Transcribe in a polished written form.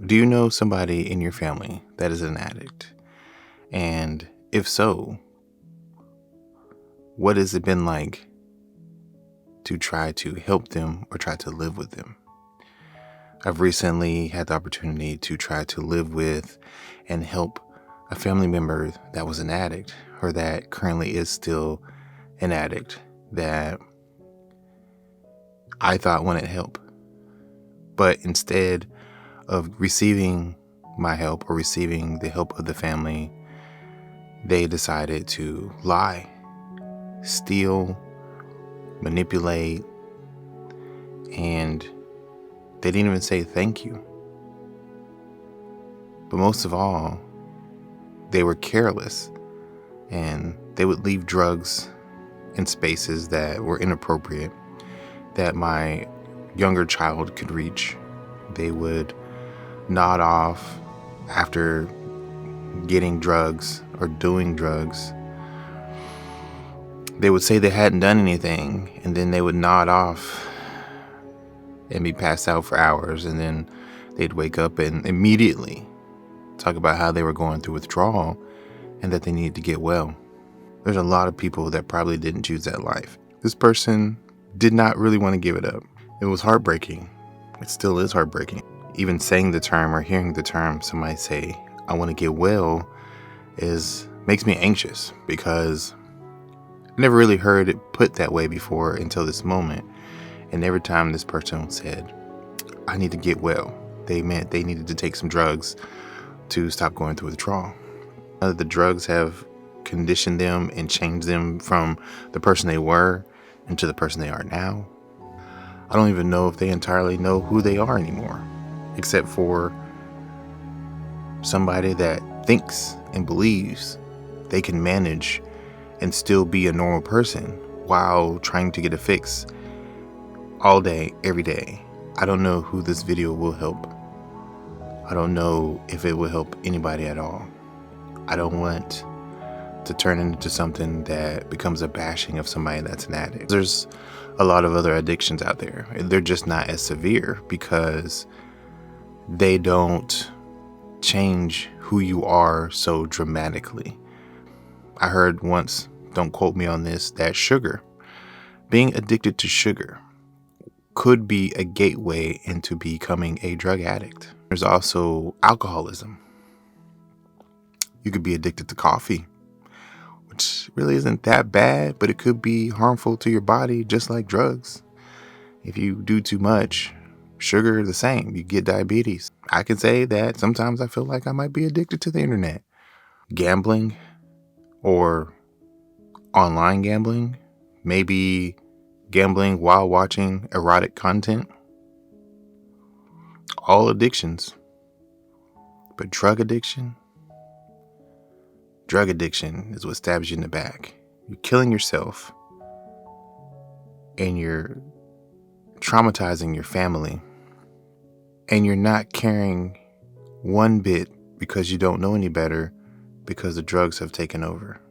Do you know somebody in your family that is an addict? And if so, what has it been like to try to help them or try to live with them? I've recently had the opportunity to try to live with and help a family member that was an addict, or that currently is still an addict, that I thought wanted help. But instead of receiving my help or receiving the help of the family, they decided to lie, steal, manipulate, and they didn't even say thank you. But most of all, they were careless, and they would leave drugs in spaces that were inappropriate, that my younger child could reach. They would nod off after getting drugs or doing drugs. They would say they hadn't done anything, and then they would nod off and be passed out for hours, and then they'd wake up and immediately talk about how they were going through withdrawal and that they needed to get well. There's a lot of people that probably didn't choose that life. This person did not really want to give it up. It was heartbreaking. It still is heartbreaking. Even saying the term or hearing the term, somebody say, I want to get well, makes me anxious, because I never really heard it put that way before until this moment. And every time this person said, I need to get well, they meant they needed to take some drugs to stop going through withdrawal. The drugs have conditioned them and changed them from the person they were into the person they are now. I don't even know if they entirely know who they are anymore, except for somebody that thinks and believes they can manage and still be a normal person while trying to get a fix all day, every day. I don't know who this video will help. I don't know if it will help anybody at all. I don't want to turn into something that becomes a bashing of somebody that's an addict. There's a lot of other addictions out there. They're just not as severe because they don't change who you are so dramatically. I heard once, don't quote me on this, that being addicted to sugar could be a gateway into becoming a drug addict. There's also alcoholism. You could be addicted to coffee, which really isn't that bad, but it could be harmful to your body, just like drugs. If you do too much, sugar the same, you get diabetes. I can say that sometimes I feel like I might be addicted to the internet. Gambling or online gambling, maybe gambling while watching erotic content. All addictions. But drug addiction is what stabs you in the back. You're killing yourself and you're traumatizing your family, and you're not caring one bit because you don't know any better, because the drugs have taken over.